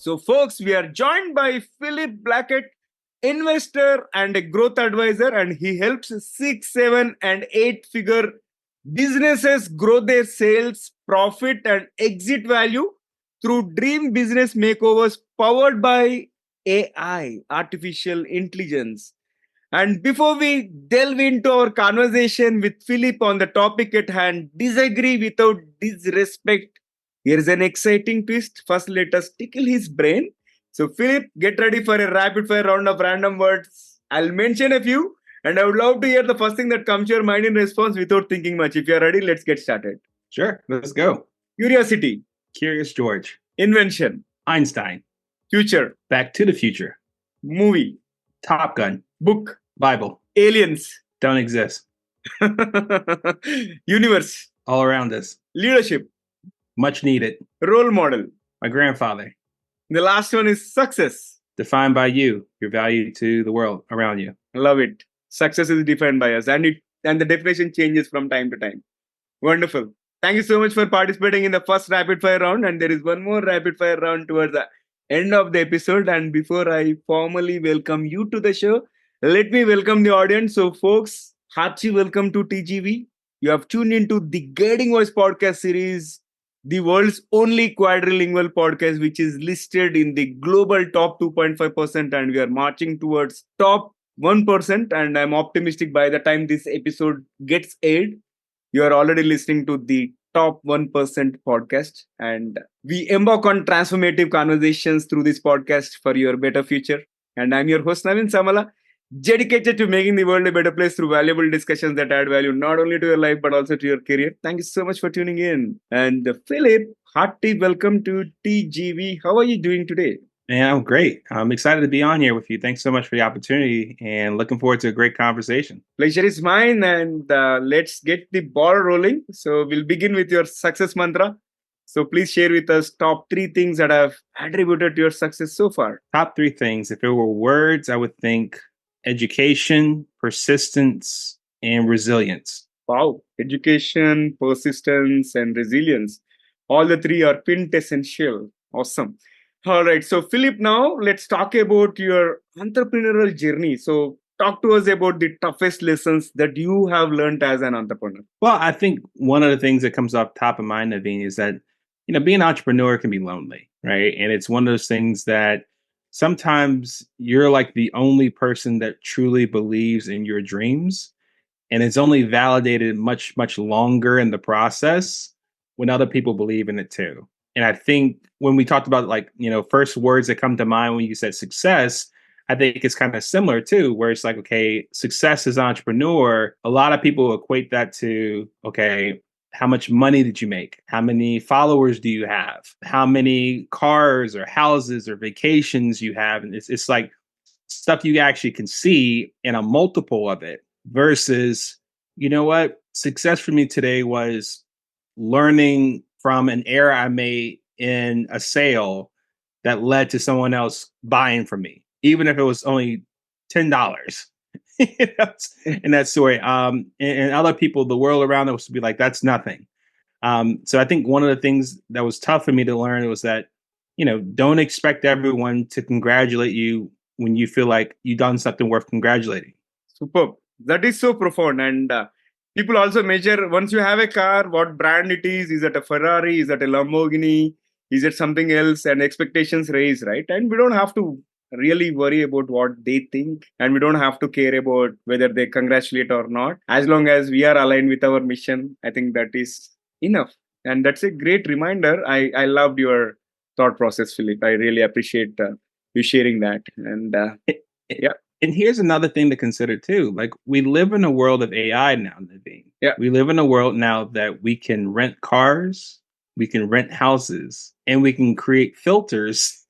So, folks, we are joined by Philip Blackett, investor and a growth advisor, and he helps 6, 7, and 8 figure businesses grow their sales, profit, and exit value through dream business makeovers powered by AI, artificial intelligence. And before we delve into our conversation with Philip on the topic at hand, disagree without disrespect. Here's an exciting twist. First, let us tickle his brain. So, Philip, get ready for a rapid fire round of random words. I'll mention a few, and I would love to hear the first thing that comes to your mind in response without thinking much. If you're ready, let's get started. Sure, let's go. Curiosity, Curious George. invention, Einstein. future, Back to the Future. movie, Top Gun. book, Bible. aliens, Don't exist. universe, All around us. leadership, Much needed. role model. My grandfather. The last one is success. Defined by you, your value to the world around you. Love it. Success is defined by us, and the definition changes from time to time. Wonderful. Thank you so much for participating in the first rapid fire round, and there is one more rapid fire round towards the end of the episode. And before I formally welcome you to the show, let me welcome the audience. So, folks, hearty welcome to TGV. You have tuned into the Guiding Voice podcast series, the world's only quadrilingual podcast, which is listed in the global top 2.5%, and we are marching towards top 1%. And I'm optimistic by the time this episode gets aired, you are already listening to the top 1% podcast. And we embark on transformative conversations through this podcast for your better future. And I'm your host, Naveen Samala, dedicated to making the world a better place through valuable discussions that add value not only to your life but also to your career. Thank you so much for tuning in. And Philip, hearty welcome to TGV. How are you doing today? Yeah, I'm great. I'm excited to be on here with you. Thanks so much for the opportunity and looking forward to a great conversation. Pleasure is mine, and let's get the ball rolling. So we'll begin with your success mantra. So please share with us top 3 things that have attributed to your success so far. Top 3 things. If it were words, I would think education, persistence, and resilience. Wow. Education, persistence, and resilience. All the 3 are quintessential. Awesome. All right. So, Philip, now let's talk about your entrepreneurial journey. So, talk to us about the toughest lessons that you have learned as an entrepreneur. Well, I think one of the things that comes off top of mind, Naveen, is that, being an entrepreneur can be lonely, right? And it's one of those things that sometimes you're like the only person that truly believes in your dreams. And it's only validated much, much longer in the process when other people believe in it too. And I think when we talked about first words that come to mind when you said success, I think it's kind of similar too, where it's like, okay, success as an entrepreneur, a lot of people equate that to, okay, how much money did you make? How many followers do you have? How many cars or houses or vacations you have? And it's like stuff you actually can see in a multiple of it versus, you know what? Success for me today was learning from an error I made in a sale that led to someone else buying from me, even if it was only $10. In that story. And other people, the world around us would be like, that's nothing. So I think one of the things that was tough for me to learn was that, don't expect everyone to congratulate you when you feel like you've done something worth congratulating. Superb. That is so profound. And people also measure, once you have a car, what brand it is. Is it a Ferrari? Is it a Lamborghini? Is it something else? And expectations raise, right? And we don't have to really worry about what they think, and we don't have to care about whether they congratulate or not. As long as we are aligned with our mission, I think that is enough. And that's a great reminder. I loved your thought process, Philip. I really appreciate you sharing that. And yeah. And here's another thing to consider too. Like, we live in a world of AI now, Naveen. Yeah. We live in a world now that we can rent cars, we can rent houses, and we can create filters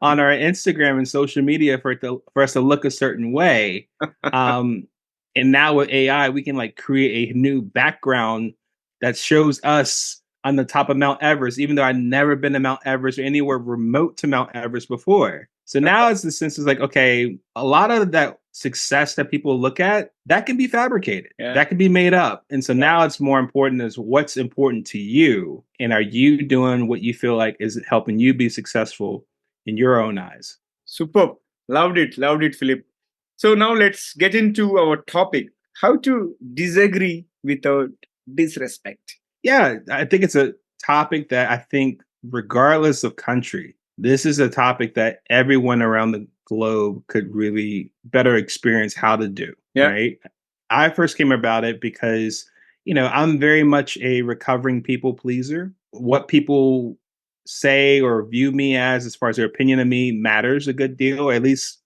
on our Instagram and social media for us to look a certain way. And now with AI, we can create a new background that shows us on the top of Mount Everest, even though I've never been to Mount Everest or anywhere remote to Mount Everest before. So now it's the sense is like, okay, a lot of that success that people look at, that can be fabricated. Yeah. That can be made up. And so now it's more important as what's important to you. And are you doing what you feel like is helping you be successful in your own eyes? Superb. Loved it, Philip. So now let's get into our topic: how to disagree without disrespect. Yeah, I think it's a topic that I think, regardless of country, this is a topic that everyone around the globe could really better experience how to do. Yeah. Right. I first came about it because, I'm very much a recovering people pleaser. What people say or view me as far as their opinion of me matters a good deal, or at least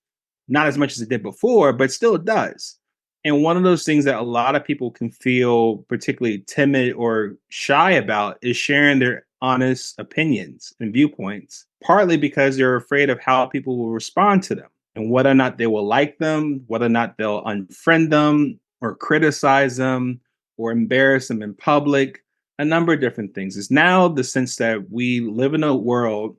not as much as it did before, but still it does. And one of those things that a lot of people can feel particularly timid or shy about is sharing their honest opinions and viewpoints, partly because they're afraid of how people will respond to them and whether or not they will like them, whether or not they'll unfriend them or criticize them or embarrass them in public, a number of different things. It's now the sense that we live in a world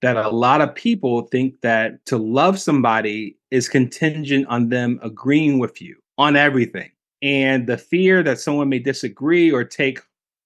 that a lot of people think that to love somebody is contingent on them agreeing with you on everything. And the fear that someone may disagree or take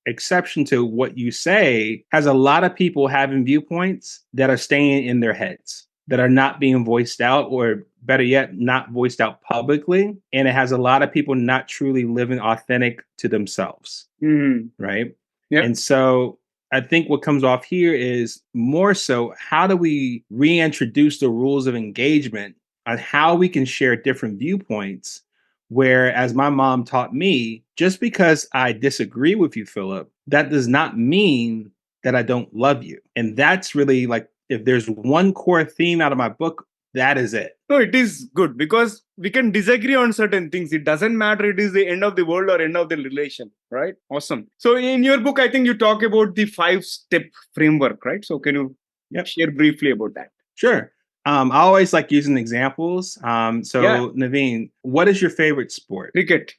exception to what you say has a lot of people having viewpoints that are staying in their heads, that are not being voiced out, or better yet, not voiced out publicly. And it has a lot of people not truly living authentic to themselves. Right. Yep. And so I think what comes off here is more so, how do we reintroduce the rules of engagement on how we can share different viewpoints? Where, as my mom taught me, just because I disagree with you, Philip, that does not mean that I don't love you. And that's really, like, if there's one core theme out of my book, that is it. No, it is good because we can disagree on certain things. It doesn't matter it is the end of the world or end of the relation, right? Awesome. So in your book, I think you talk about the 5-step framework, right? So can you share briefly about that? Sure. I always like using examples. Naveen, what is your favorite sport? Cricket.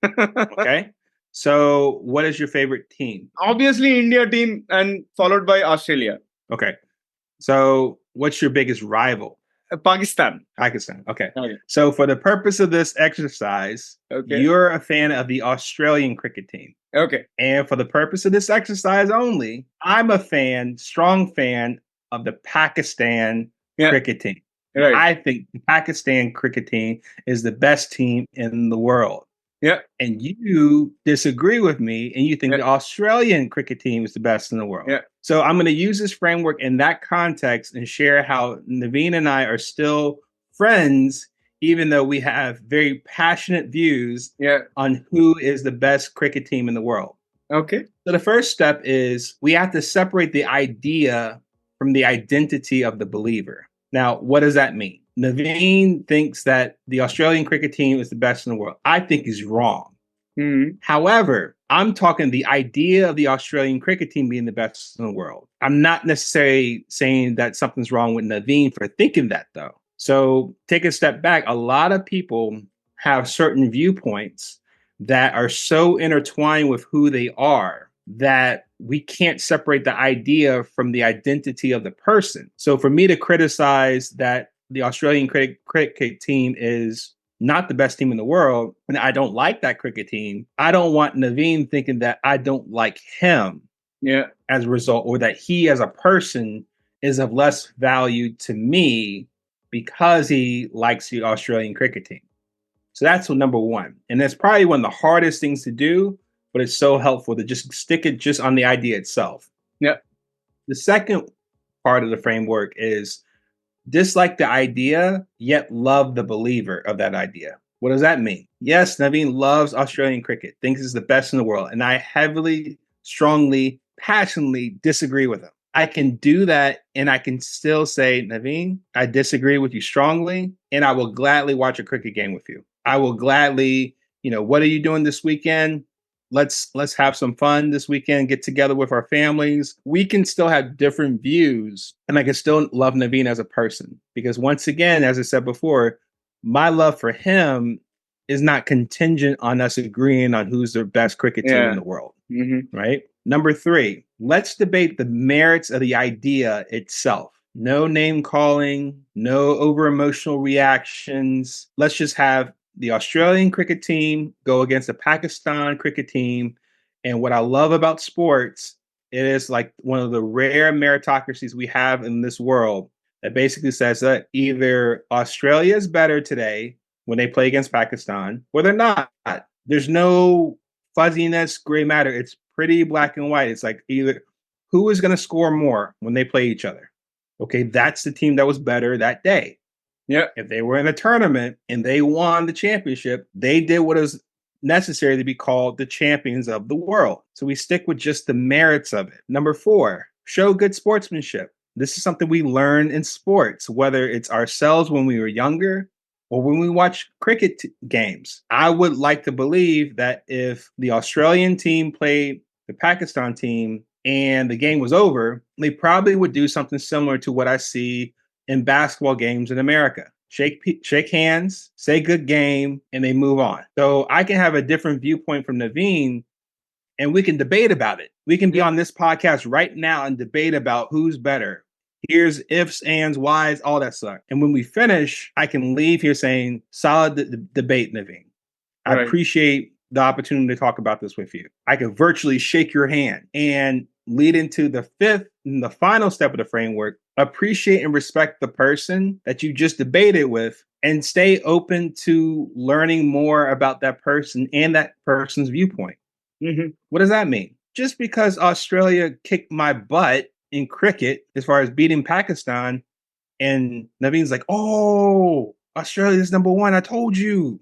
Okay. So what is your favorite team? Obviously, India team, and followed by Australia. Okay. So what's your biggest rival? Pakistan. Okay. So for the purpose of this exercise, you're a fan of the Australian cricket team. Okay. And for the purpose of this exercise only, I'm a strong fan of the Pakistan cricket team. Right. I think the Pakistan cricket team is the best team in the world. Yeah. And you disagree with me and you think the Australian cricket team is the best in the world. Yeah. So I'm going to use this framework in that context and share how Naveen and I are still friends, even though we have very passionate views on who is the best cricket team in the world. Okay. So the first step is we have to separate the idea from the identity of the believer. Now, what does that mean? Naveen thinks that the Australian cricket team is the best in the world. I think he's wrong. However, I'm talking the idea of the Australian cricket team being the best in the world. I'm not necessarily saying that something's wrong with Naveen for thinking that, though. So take a step back. A lot of people have certain viewpoints that are so intertwined with who they are that we can't separate the idea from the identity of the person. So for me to criticize that the Australian cricket team is not the best team in the world, and I don't like that cricket team, I don't want Naveen thinking that I don't like him as a result, or that he as a person is of less value to me because he likes the Australian cricket team. So that's number one. And that's probably one of the hardest things to do, but it's so helpful to just stick it just on the idea itself. Yeah. The second part of the framework is dislike the idea, yet love the believer of that idea. What does that mean? Yes, Naveen loves Australian cricket, thinks it's the best in the world, and I heavily, strongly, passionately disagree with him. I can do that, and I can still say, Naveen, I disagree with you strongly, and I will gladly watch a cricket game with you. I will gladly, what are you doing this weekend? Let's have some fun this weekend, get together with our families. We can still have different views, and I can still love Naveen as a person. Because once again, as I said before, my love for him is not contingent on us agreeing on who's the best cricket team in the world. Right? Number 3, let's debate the merits of the idea itself, No name calling, no over emotional reactions. Let's just have the Australian cricket team go against the Pakistan cricket team. And what I love about sports, it is like one of the rare meritocracies we have in this world that basically says that either Australia is better today when they play against Pakistan, or they're not. There's no fuzziness, gray matter. It's pretty black and white. It's like either who is going to score more when they play each other. Okay, that's the team that was better that day. Yeah. If they were in a tournament and they won the championship, they did what is necessary to be called the champions of the world. So we stick with just the merits of it. Number 4, show good sportsmanship. This is something we learn in sports, whether it's ourselves when we were younger or when we watch cricket games. I would like to believe that if the Australian team played the Pakistan team and the game was over, they probably would do something similar to what I see in basketball games in America. Shake hands, say good game, and they move on. So I can have a different viewpoint from Naveen, and we can debate about it. We can be on this podcast right now and debate about who's better. Here's ifs, ands, whys, all that stuff. And when we finish, I can leave here saying, solid debate, Naveen. I appreciate the opportunity to talk about this with you. I could virtually shake your hand and lead into the 5th and the final step of the framework. Appreciate and respect the person that you just debated with and stay open to learning more about that person and that person's viewpoint. Mm-hmm. What does that mean? Just because Australia kicked my butt in cricket as far as beating Pakistan, and Naveen's like, oh, Australia's number 1. I told you.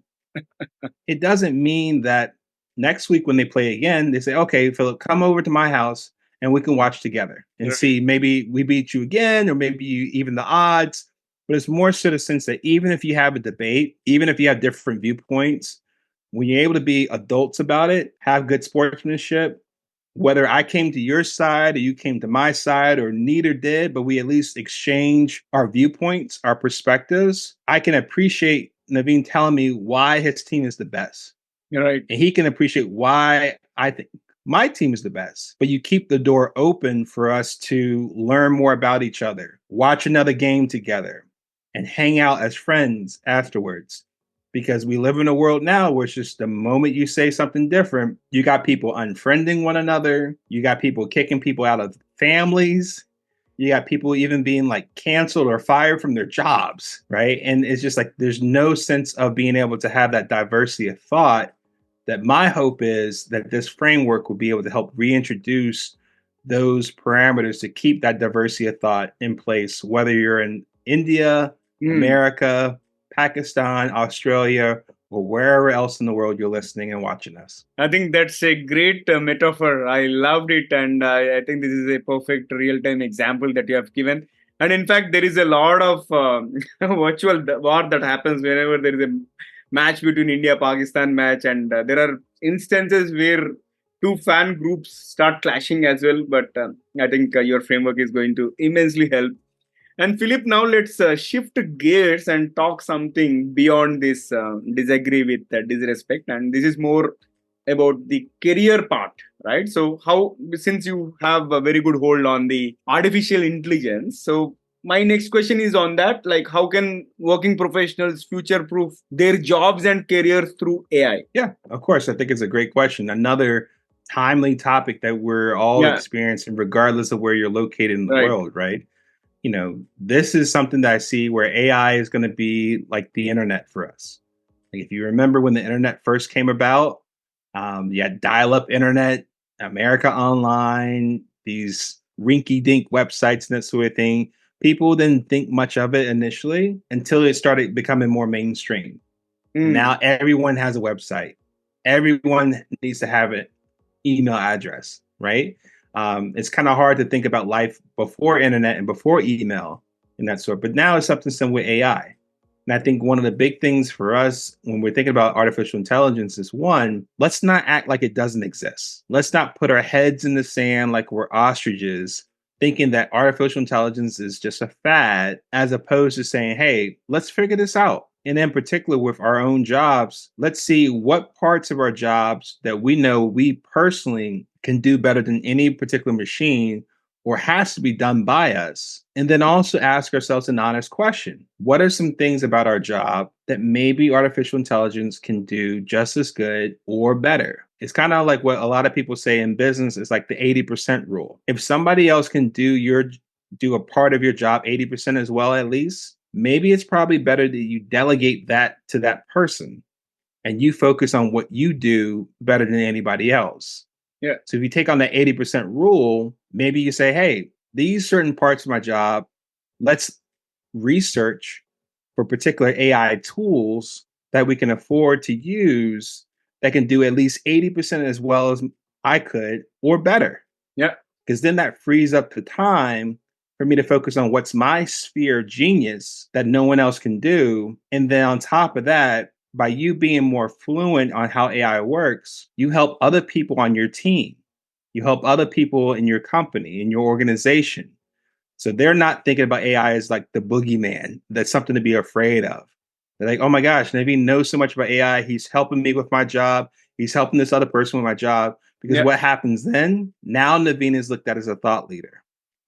It doesn't mean that next week when they play again, they say, okay, Philip, come over to my house and we can watch together and see maybe we beat you again or maybe you even the odds. But it's more so the sense that even if you have a debate, even if you have different viewpoints, when you're able to be adults about it, have good sportsmanship, whether I came to your side or you came to my side or neither did, but we at least exchange our viewpoints, our perspectives, I can appreciate Naveen telling me why his team is the best. You're right. And he can appreciate why I think my team is the best. But you keep the door open for us to learn more about each other, watch another game together, and hang out as friends afterwards. Because we live in a world now where it's just the moment you say something different, you got people unfriending one another. You got people kicking people out of families. You got people even being like canceled or fired from their jobs, right? And it's just like there's no sense of being able to have that diversity of thought. That my hope is that this framework will be able to help reintroduce those parameters to keep that diversity of thought in place, whether you're in India, America, Pakistan, Australia, or wherever else in the world you're listening and watching us. I think that's a great metaphor. I loved it. And I think this is a perfect real-time example that you have given. And in fact, there is a lot of virtual war that happens whenever there is a match between India-Pakistan match. And there are instances where 2 fan groups start clashing as well. But I think your framework is going to immensely help. And Philip, now let's shift gears and talk something beyond this disagree with disrespect. And this is more about the career part, right? So how, since you have a very good hold on the artificial intelligence, so my next question is on that, like how can working professionals future-proof their jobs and careers through AI? Yeah, of course. I think it's a great question. Another timely topic that we're all experiencing, regardless of where you're located in the world, right? You know, this is something that I see where AI is going to be like the internet for us. Like if you remember when the internet first came about, you had dial-up internet, America Online, these rinky-dink websites and that sort of thing. People didn't think much of it initially until it started becoming more mainstream. Now everyone has a website. Everyone needs to have an email address, right? It's kind of hard to think about life before internet and before email and that sort. But now it's something similar with AI. And I think one of the big things for us when we're thinking about artificial intelligence is one, let's not act like it doesn't exist. Let's not put our heads in the sand like we're ostriches, thinking that artificial intelligence is just a fad, as opposed to saying, hey, let's figure this out. And in particular with our own jobs, let's see what parts of our jobs that we know we personally can do better than any particular machine, or has to be done by us. And then also ask ourselves an honest question. What are some things about our job that maybe artificial intelligence can do just as good or better? It's kind of like what a lot of people say in business is like the 80% rule. If somebody else can do a part of your job 80% as well, at least, maybe it's probably better that you delegate that to that person and you focus on what you do better than anybody else. Yeah. So if you take on that 80% rule, maybe you say, hey, these certain parts of my job, let's research for particular AI tools that we can afford to use that can do at least 80% as well as I could or better. Yeah. Because then that frees up the time for me to focus on what's my sphere of genius that no one else can do. And then on top of that, by you being more fluent on how AI works, you help other people on your team. You help other people in your company, in your organization. So they're not thinking about AI as like the boogeyman. That's something to be afraid of. They're like, oh my gosh, Naveen knows so much about AI. He's helping me with my job. He's helping this other person with my job. Because what happens then? Now Naveen is looked at as a thought leader.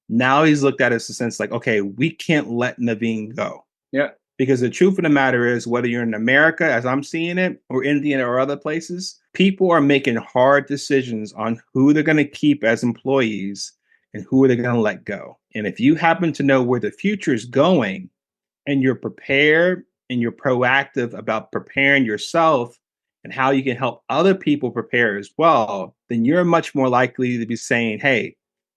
Now he's looked at as a sense like, okay, we can't let Naveen go. Yeah. Because the truth of the matter is, whether you're in America, as I'm seeing it, or India or other places, people are making hard decisions on who they're going to keep as employees and who are they going to let go. And if you happen to know where the future is going and you're prepared and you're proactive about preparing yourself and how you can help other people prepare as well, then you're much more likely to be saying, hey,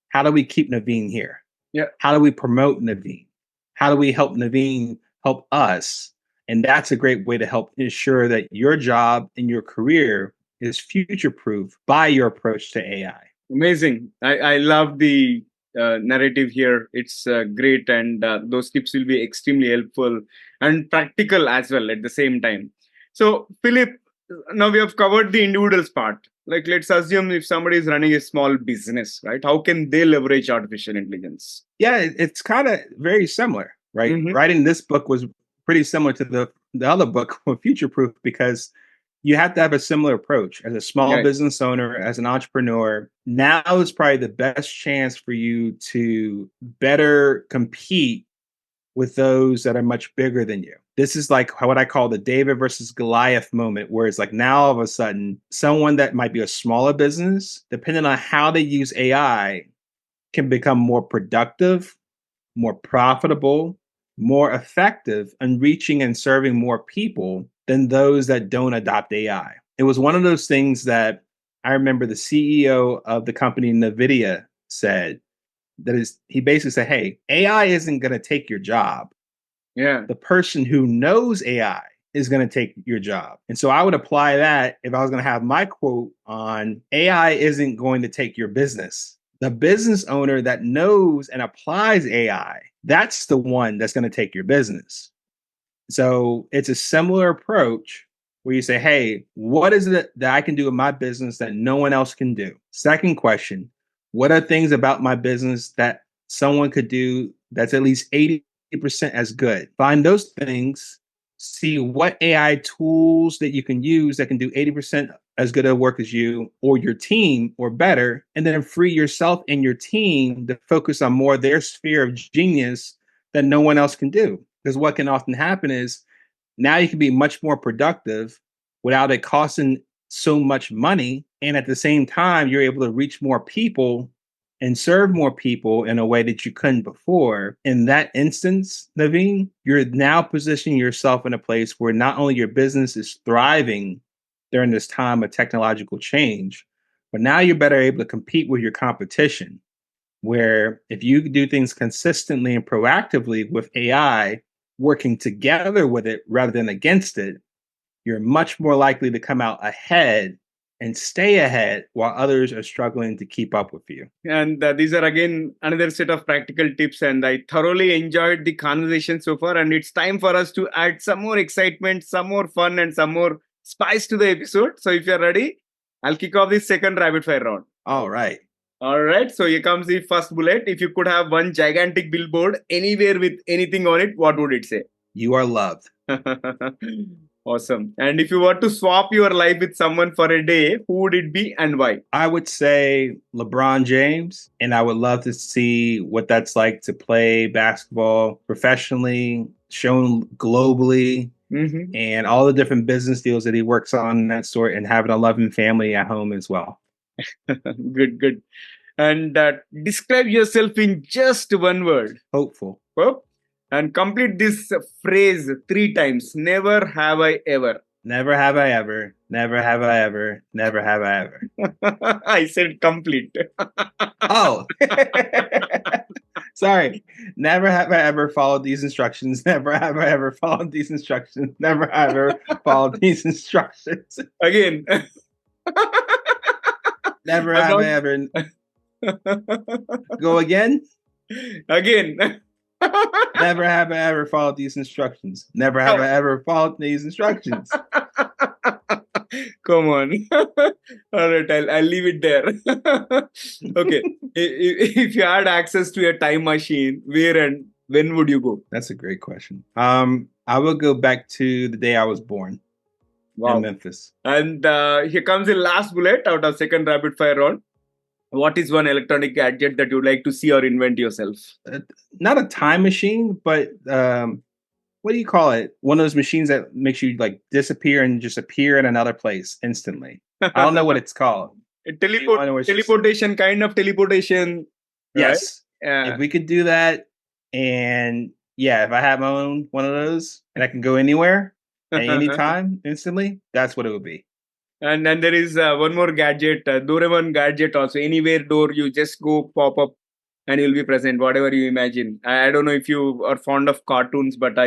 how do we keep Naveen here? Yeah. How do we promote Naveen? How do we help Naveen help us? And that's a great way to help ensure that your job and your career is future proof by your approach to AI. Amazing. I love the narrative here. It's great. And those tips will be extremely helpful and practical as well at the same time. So, Philip, now we have covered the individual's part. Like, let's assume if somebody is running a small business, right? How can they leverage artificial intelligence? Yeah, it's kind of very similar, right? Writing this book was pretty similar to the other book, Future Proof, because you have to have a similar approach as a small business owner, as an entrepreneur. Now is probably the best chance for you to better compete with those that are much bigger than you. This is like what I call the David versus Goliath moment, where it's like now all of a sudden, someone that might be a smaller business, depending on how they use AI, can become more productive, more profitable, more effective in reaching and serving more people than those that don't adopt AI. It was one of those things that I remember the CEO of the company NVIDIA said, that is, he basically said, hey, AI isn't going to take your job. Yeah. The person who knows AI is going to take your job. And so I would apply that if I was going to have my quote on AI isn't going to take your business. The business owner that knows and applies AI, that's the one that's going to take your business. So it's a similar approach where you say, hey, what is it that I can do in my business that no one else can do? Second question, what are things about my business that someone could do that's at least 80% as good? Find those things, see what AI tools that you can use that can do 80% as good a work as you or your team or better, and then free yourself and your team to focus on more of their sphere of genius that no one else can do. Because what can often happen is now you can be much more productive without it costing so much money. And at the same time, you're able to reach more people and serve more people in a way that you couldn't before. In that instance, Naveen, you're now positioning yourself in a place where not only your business is thriving during this time of technological change, but now you're better able to compete with your competition. Where if you do things consistently and proactively with AI, working together with it rather than against it, you're much more likely to come out ahead and stay ahead while others are struggling to keep up with you. And these are again another set of practical tips. And I thoroughly enjoyed the conversation so far. And it's time for us to add some more excitement, some more fun, and some more spice to the episode. So if you're ready, I'll kick off the second rapid fire round. All right. All right. So here comes the first bullet. If you could have one gigantic billboard anywhere with anything on it, what would it say? You are loved. Awesome. And if you were to swap your life with someone for a day, who would it be and why? I would say LeBron James, and I would love to see what that's like to play basketball professionally, shown globally, Mhm. and all the different business deals that he works on and that sort, and having a loving family at home as well. Good, good. And describe yourself in just one word. Hopeful. Well, and complete this phrase three times. Never have I ever. Never have I ever, never have I ever, never have I ever. I said complete. Oh, sorry. Never have I ever followed these instructions. Never have I ever followed these instructions. Never have I ever followed these instructions. Again. Never I'm have I not. ever. Go again. Again. Never have I ever followed these instructions. Never have I ever followed these instructions. Come on. All right, I'll leave it there. Okay. If you had access to a time machine, where and when would you go? That's a great question. I will go back to the day I was born in Wow. Memphis. And here comes the last bullet out of second rapid fire round. What is one electronic gadget that you'd like to see or invent yourself? Not a time machine, but what do you call it? One of those machines that makes you like disappear and just appear in another place instantly. I don't know what it's called. Teleportation, kind of teleportation, right? Yes. If we could do that, and yeah, if I have my own one of those and I can go anywhere at any time instantly, that's what it would be. And then there is one more gadget, Doraemon gadget also. Anywhere door, you just go pop up and you'll be present, whatever you imagine. I don't know if you are fond of cartoons, but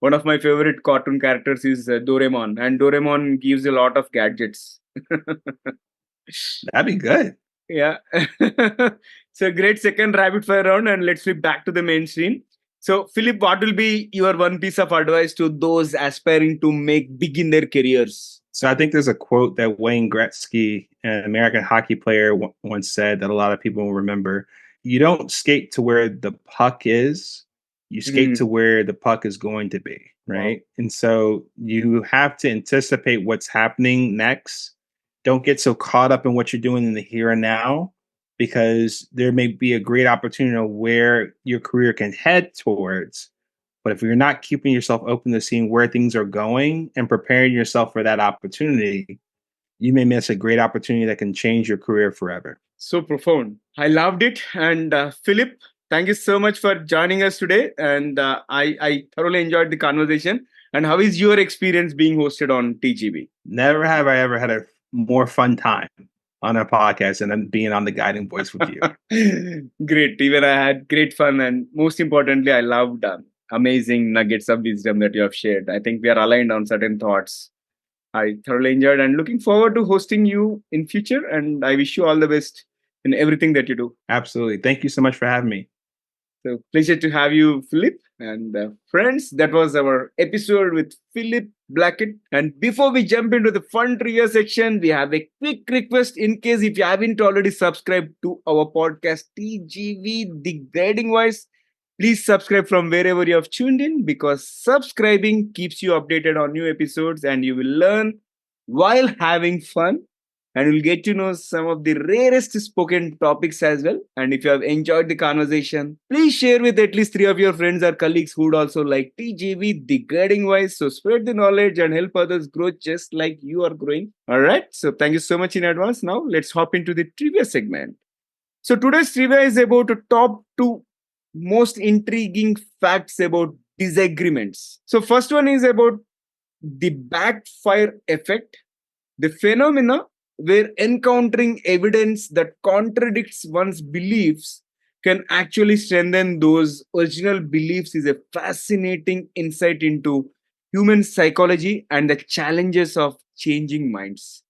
one of my favorite cartoon characters is Doraemon. And Doraemon gives a lot of gadgets. That'd be good. Yeah. So great second rapid fire round, and let's flip back to the mainstream. So, Philip, what will be your one piece of advice to those aspiring to make big in their careers? So I think there's a quote that Wayne Gretzky, an American hockey player, once said that a lot of people will remember. You don't skate to where the puck is, you skate to where the puck is going to be, right? Wow. And so you have to anticipate what's happening next. Don't get so caught up in what you're doing in the here and now, because there may be a great opportunity of where your career can head towards. But if you're not keeping yourself open to seeing where things are going and preparing yourself for that opportunity, you may miss a great opportunity that can change your career forever. So profound. I loved it. And Philip, thank you so much for joining us today. And I thoroughly enjoyed the conversation. And how is your experience being hosted on TGV? Never have I ever had a more fun time on a podcast and then being on the guiding voice with you. Great. Even I had great fun. And most importantly, I loved amazing nuggets of wisdom that you have shared. I think we are aligned on certain thoughts. I thoroughly enjoyed and looking forward to hosting you in future. And I wish you all the best in everything that you do. Absolutely. Thank you so much for having me. So pleasure to have you, Philip. And friends, that was our episode with Philip Blackett. And before we jump into the fun trivia section, we have a quick request in case if you haven't already subscribed to our podcast, TGV, The Guiding Voice. Please subscribe from wherever you have tuned in, because subscribing keeps you updated on new episodes and you will learn while having fun, and you'll get to know some of the rarest spoken topics as well. And if you have enjoyed the conversation, please share with at least 3 of your friends or colleagues who would also like TGV, The Guiding Voice. So spread the knowledge and help others grow just like you are growing. All right. So thank you so much in advance. Now let's hop into the trivia segment. So today's trivia is about the top 2 most intriguing facts about disagreements. So first one is about the backfire effect, the phenomena where encountering evidence that contradicts one's beliefs can actually strengthen those original beliefs, is a fascinating insight into human psychology and the challenges of changing minds.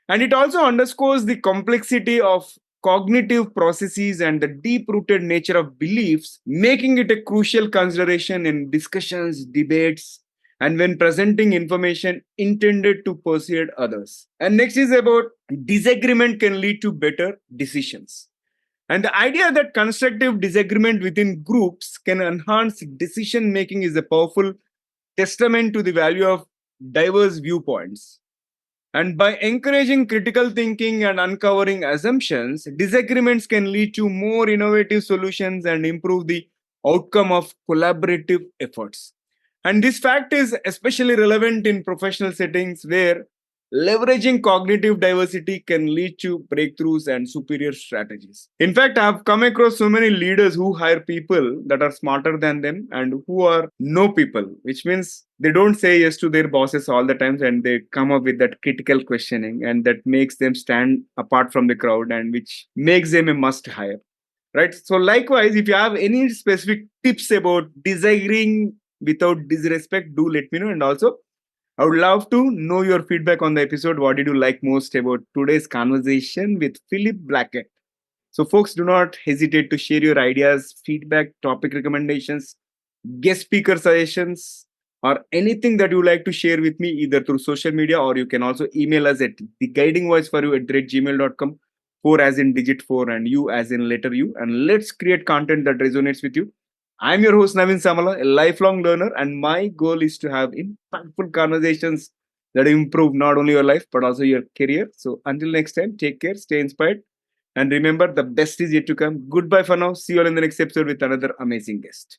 And it also underscores the complexity of cognitive processes and the deep rooted nature of beliefs, making it a crucial consideration in discussions, debates, and when presenting information intended to persuade others. And next is about disagreement can lead to better decisions. And the idea that constructive disagreement within groups can enhance decision making is a powerful testament to the value of diverse viewpoints. And by encouraging critical thinking and uncovering assumptions, disagreements can lead to more innovative solutions and improve the outcome of collaborative efforts. And this fact is especially relevant in professional settings where leveraging cognitive diversity can lead to breakthroughs and superior strategies. In fact, I've come across so many leaders who hire people that are smarter than them and who are no people, which means they don't say yes to their bosses all the times and they come up with that critical questioning and that makes them stand apart from the crowd and which makes them a must hire, right? So likewise, if you have any specific tips about disagreeing without disrespect, do let me know. And also I would love to know your feedback on the episode. What did you like most about today's conversation with Philip Blackett? So folks, do not hesitate to share your ideas, feedback, topic recommendations, guest speaker suggestions, or anything that you like to share with me either through social media, or you can also email us at theguidingvoiceforyou@gmail.com. 4 as in digit 4 and you as in letter U, and let's create content that resonates with you. I'm your host Naveen Samala, a lifelong learner, and my goal is to have impactful conversations that improve not only your life but also your career. So until next time, take care, stay inspired, and remember, the best is yet to come. Goodbye for now. See you all in the next episode with another amazing guest.